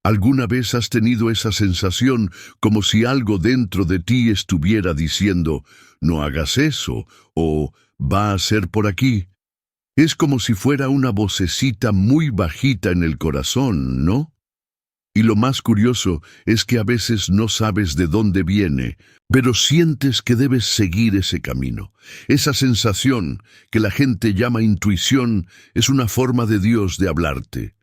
¿Alguna vez has tenido esa sensación como si algo dentro de ti estuviera diciendo, no hagas eso, o va a ser por aquí? Es como si fuera una vocecita muy bajita en el corazón, ¿no? Y lo más curioso es que a veces no sabes de dónde viene, pero sientes que debes seguir ese camino. Esa sensación que la gente llama intuición es una forma de Dios de hablarte.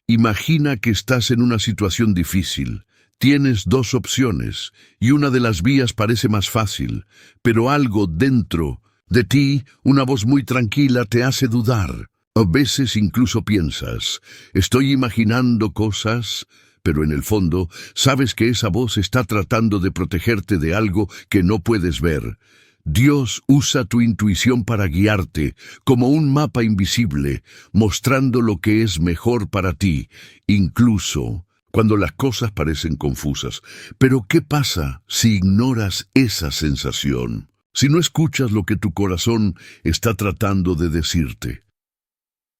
Imagina que estás en una situación difícil. Tienes dos opciones y una de las vías parece más fácil, pero algo dentro de ti, una voz muy tranquila, te hace dudar. A veces incluso piensas, estoy imaginando cosas, pero en el fondo sabes que esa voz está tratando de protegerte de algo que no puedes ver. Dios usa tu intuición para guiarte, como un mapa invisible, mostrando lo que es mejor para ti, incluso cuando las cosas parecen confusas. Pero ¿qué pasa si ignoras esa sensación? Si no escuchas lo que tu corazón está tratando de decirte.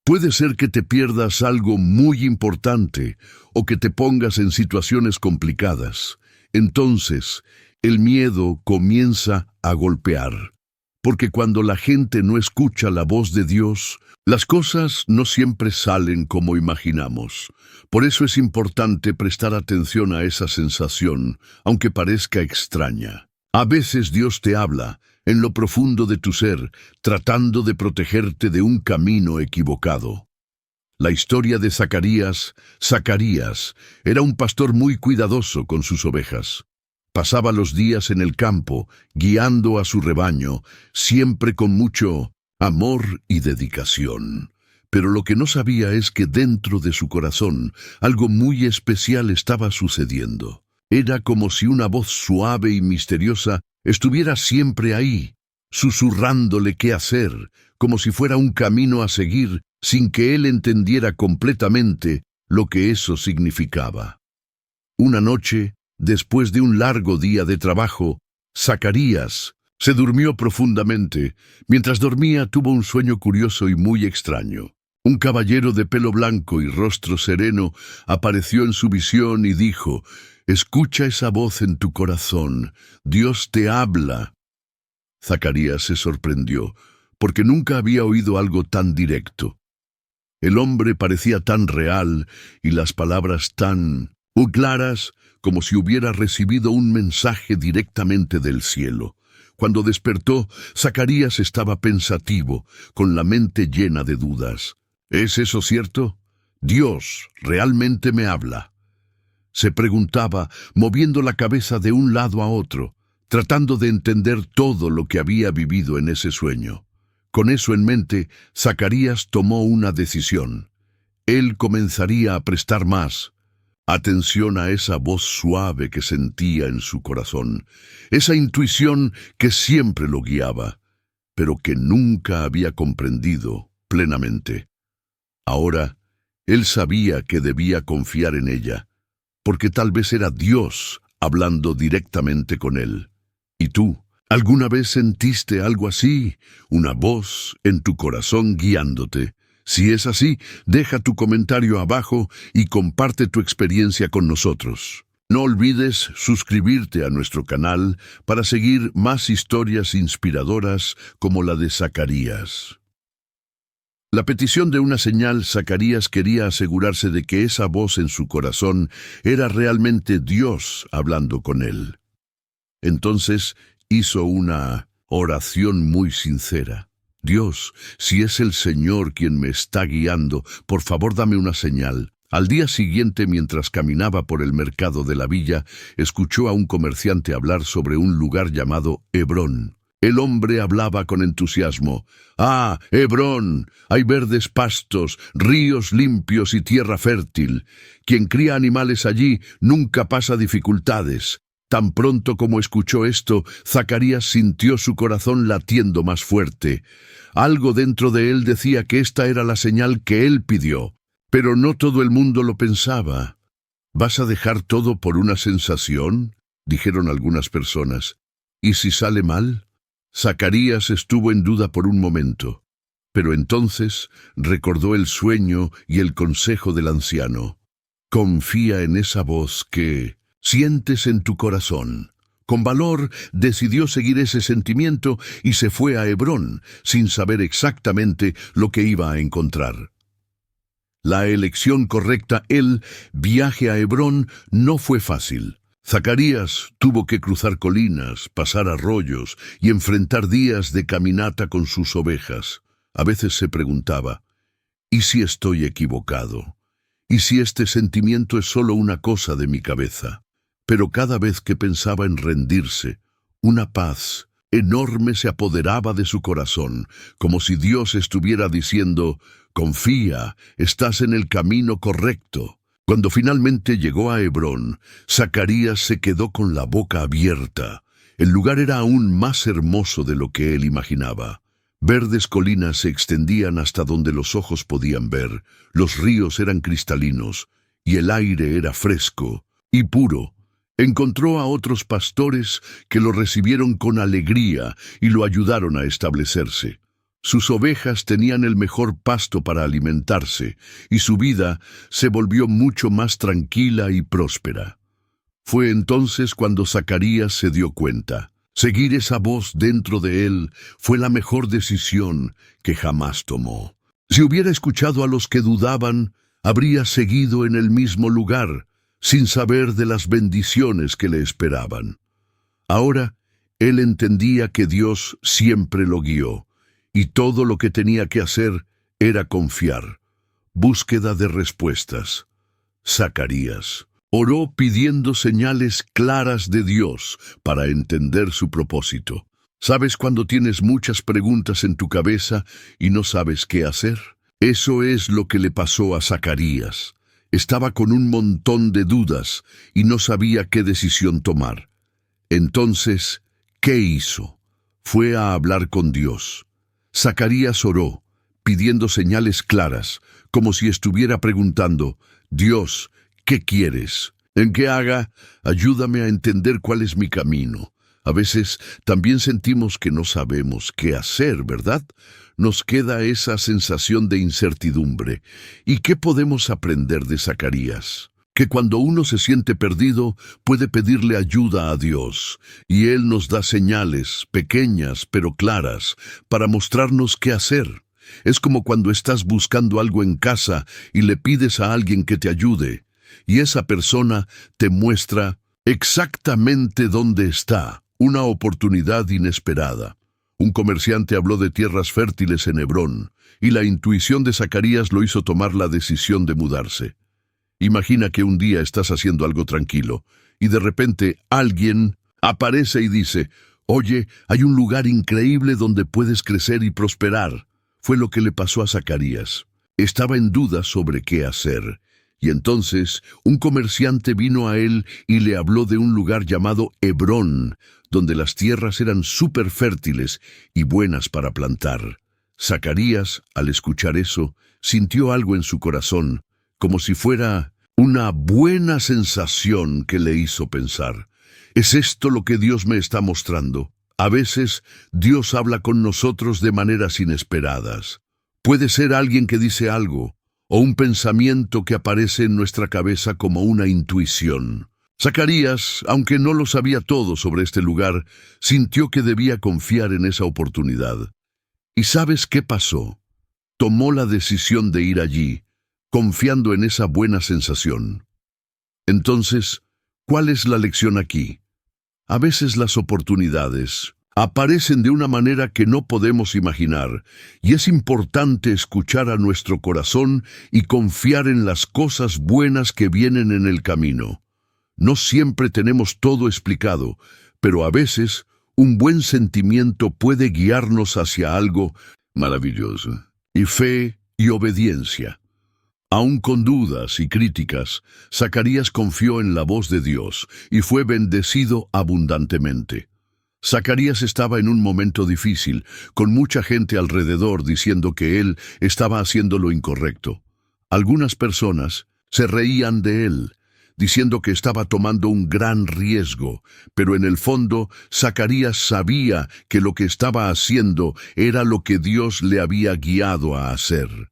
Puede ser que te pierdas algo muy importante o que te pongas en situaciones complicadas. Entonces, el miedo comienza a golpear. Porque cuando la gente no escucha la voz de Dios, las cosas no siempre salen como imaginamos. Por eso es importante prestar atención a esa sensación, aunque parezca extraña. A veces Dios te habla en lo profundo de tu ser, tratando de protegerte de un camino equivocado. La historia de Zacarías. Zacarías era un pastor muy cuidadoso con sus ovejas. Pasaba los días en el campo, guiando a su rebaño, siempre con mucho amor y dedicación. Pero lo que no sabía es que dentro de su corazón algo muy especial estaba sucediendo. Era como si una voz suave y misteriosa estuviera siempre ahí, susurrándole qué hacer, como si fuera un camino a seguir, sin que él entendiera completamente lo que eso significaba. Una noche, después de un largo día de trabajo, Zacarías se durmió profundamente. Mientras dormía tuvo un sueño curioso y muy extraño. Un caballero de pelo blanco y rostro sereno apareció en su visión y dijo, «Escucha esa voz en tu corazón, Dios te habla». Zacarías se sorprendió, porque nunca había oído algo tan directo. El hombre parecía tan real y las palabras tan claras como si hubiera recibido un mensaje directamente del cielo. Cuando despertó, Zacarías estaba pensativo, con la mente llena de dudas. ¿Es eso cierto? ¿Dios realmente me habla? Se preguntaba, moviendo la cabeza de un lado a otro, tratando de entender todo lo que había vivido en ese sueño. Con eso en mente, Zacarías tomó una decisión. Él comenzaría a prestar más atención a esa voz suave que sentía en su corazón, esa intuición que siempre lo guiaba, pero que nunca había comprendido plenamente. Ahora, él sabía que debía confiar en ella, porque tal vez era Dios hablando directamente con él. ¿Y tú? ¿Alguna vez sentiste algo así? ¿Una voz en tu corazón guiándote? Si es así, deja tu comentario abajo y comparte tu experiencia con nosotros. No olvides suscribirte a nuestro canal para seguir más historias inspiradoras como la de Zacarías. La petición de una señal. Zacarías quería asegurarse de que esa voz en su corazón era realmente Dios hablando con él. Entonces hizo una oración muy sincera. Dios, si es el Señor quien me está guiando, por favor dame una señal. Al día siguiente, mientras caminaba por el mercado de la villa, escuchó a un comerciante hablar sobre un lugar llamado Hebrón. El hombre hablaba con entusiasmo. «¡Ah, Hebrón! Hay verdes pastos, ríos limpios y tierra fértil. Quien cría animales allí nunca pasa dificultades». Tan pronto como escuchó esto, Zacarías sintió su corazón latiendo más fuerte. Algo dentro de él decía que esta era la señal que él pidió. Pero no todo el mundo lo pensaba. «¿Vas a dejar todo por una sensación?», dijeron algunas personas. «¿Y si sale mal?». Zacarías estuvo en duda por un momento, pero entonces recordó el sueño y el consejo del anciano. Confía en esa voz que sientes en tu corazón. Con valor decidió seguir ese sentimiento y se fue a Hebrón, sin saber exactamente lo que iba a encontrar. La elección correcta, el viaje a Hebrón, no fue fácil. Zacarías tuvo que cruzar colinas, pasar arroyos y enfrentar días de caminata con sus ovejas. A veces se preguntaba, ¿y si estoy equivocado? ¿Y si este sentimiento es solo una cosa de mi cabeza? Pero cada vez que pensaba en rendirse, una paz enorme se apoderaba de su corazón, como si Dios estuviera diciendo, confía, estás en el camino correcto. Cuando finalmente llegó a Hebrón, Zacarías se quedó con la boca abierta. El lugar era aún más hermoso de lo que él imaginaba. Verdes colinas se extendían hasta donde los ojos podían ver, los ríos eran cristalinos, y el aire era fresco y puro. Encontró a otros pastores que lo recibieron con alegría y lo ayudaron a establecerse. Sus ovejas tenían el mejor pasto para alimentarse, y su vida se volvió mucho más tranquila y próspera. Fue entonces cuando Zacarías se dio cuenta. Seguir esa voz dentro de él fue la mejor decisión que jamás tomó. Si hubiera escuchado a los que dudaban, habría seguido en el mismo lugar, sin saber de las bendiciones que le esperaban. Ahora, él entendía que Dios siempre lo guió, y todo lo que tenía que hacer era confiar. Búsqueda de respuestas. Zacarías oró pidiendo señales claras de Dios para entender su propósito. ¿Sabes cuando tienes muchas preguntas en tu cabeza y no sabes qué hacer? Eso es lo que le pasó a Zacarías. Estaba con un montón de dudas y no sabía qué decisión tomar. Entonces, ¿qué hizo? Fue a hablar con Dios. Zacarías oró, pidiendo señales claras, como si estuviera preguntando, Dios, ¿qué quieres? ¿En qué haga? Ayúdame a entender cuál es mi camino. A veces también sentimos que no sabemos qué hacer, ¿verdad? Nos queda esa sensación de incertidumbre. ¿Y qué podemos aprender de Zacarías? Que cuando uno se siente perdido, puede pedirle ayuda a Dios, y Él nos da señales, pequeñas pero claras, para mostrarnos qué hacer. Es como cuando estás buscando algo en casa y le pides a alguien que te ayude, y esa persona te muestra exactamente dónde está, una oportunidad inesperada. Un comerciante habló de tierras fértiles en Hebrón, y la intuición de Zacarías lo hizo tomar la decisión de mudarse. Imagina que un día estás haciendo algo tranquilo, y de repente alguien aparece y dice, «Oye, hay un lugar increíble donde puedes crecer y prosperar». Fue lo que le pasó a Zacarías. Estaba en duda sobre qué hacer, y entonces un comerciante vino a él y le habló de un lugar llamado Hebrón, donde las tierras eran súper fértiles y buenas para plantar. Zacarías, al escuchar eso, sintió algo en su corazón, como si fuera una buena sensación que le hizo pensar, ¿es esto lo que Dios me está mostrando? A veces, Dios habla con nosotros de maneras inesperadas. Puede ser alguien que dice algo, o un pensamiento que aparece en nuestra cabeza como una intuición. Zacarías, aunque no lo sabía todo sobre este lugar, sintió que debía confiar en esa oportunidad. ¿Y sabes qué pasó? Tomó la decisión de ir allí, confiando en esa buena sensación. Entonces, ¿cuál es la lección aquí? A veces las oportunidades aparecen de una manera que no podemos imaginar, y es importante escuchar a nuestro corazón y confiar en las cosas buenas que vienen en el camino. No siempre tenemos todo explicado, pero a veces un buen sentimiento puede guiarnos hacia algo maravilloso. Y fe y obediencia. Aun con dudas y críticas, Zacarías confió en la voz de Dios y fue bendecido abundantemente. Zacarías estaba en un momento difícil, con mucha gente alrededor diciendo que él estaba haciendo lo incorrecto. Algunas personas se reían de él, diciendo que estaba tomando un gran riesgo, pero en el fondo Zacarías sabía que lo que estaba haciendo era lo que Dios le había guiado a hacer.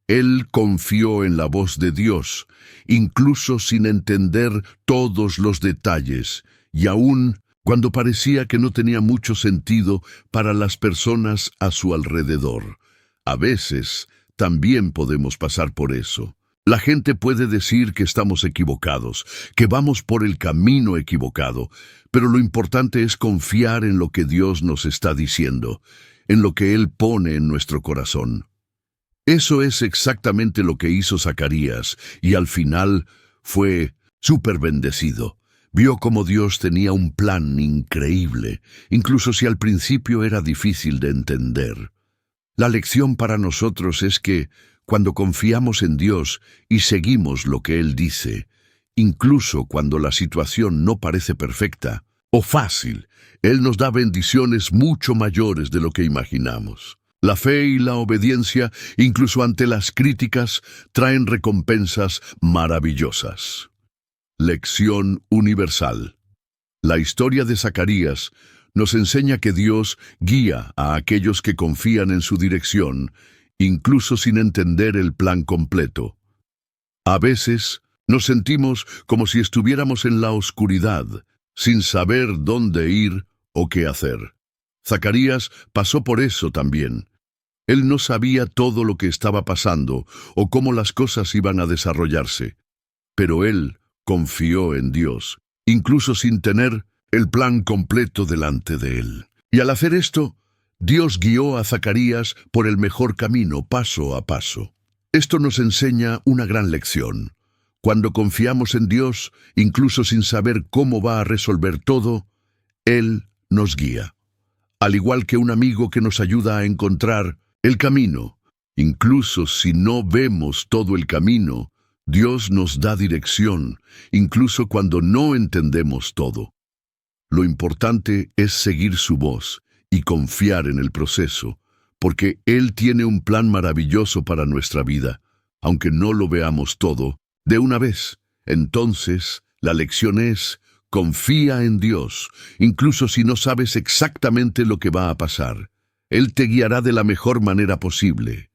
Él confió en la voz de Dios, incluso sin entender todos los detalles, y aún cuando parecía que no tenía mucho sentido para las personas a su alrededor. A veces también podemos pasar por eso. La gente puede decir que estamos equivocados, que vamos por el camino equivocado, pero lo importante es confiar en lo que Dios nos está diciendo, en lo que Él pone en nuestro corazón. Eso es exactamente lo que hizo Zacarías, y al final fue súper bendecido. Vio cómo Dios tenía un plan increíble, incluso si al principio era difícil de entender. La lección para nosotros es que, cuando confiamos en Dios y seguimos lo que Él dice, incluso cuando la situación no parece perfecta o fácil, Él nos da bendiciones mucho mayores de lo que imaginamos. La fe y la obediencia, incluso ante las críticas, traen recompensas maravillosas. Lección universal. La historia de Zacarías nos enseña que Dios guía a aquellos que confían en su dirección, incluso sin entender el plan completo. A veces nos sentimos como si estuviéramos en la oscuridad, sin saber dónde ir o qué hacer. Zacarías pasó por eso también. Él no sabía todo lo que estaba pasando o cómo las cosas iban a desarrollarse, pero él confió en Dios, incluso sin tener el plan completo delante de él. Y al hacer esto, Dios guió a Zacarías por el mejor camino, paso a paso. Esto nos enseña una gran lección. Cuando confiamos en Dios, incluso sin saber cómo va a resolver todo, Él nos guía. Al igual que un amigo que nos ayuda a encontrar el camino, incluso si no vemos todo el camino, Dios nos da dirección, incluso cuando no entendemos todo. Lo importante es seguir su voz y confiar en el proceso, porque Él tiene un plan maravilloso para nuestra vida, aunque no lo veamos todo de una vez. Entonces, la lección es: confía en Dios, incluso si no sabes exactamente lo que va a pasar. Él te guiará de la mejor manera posible.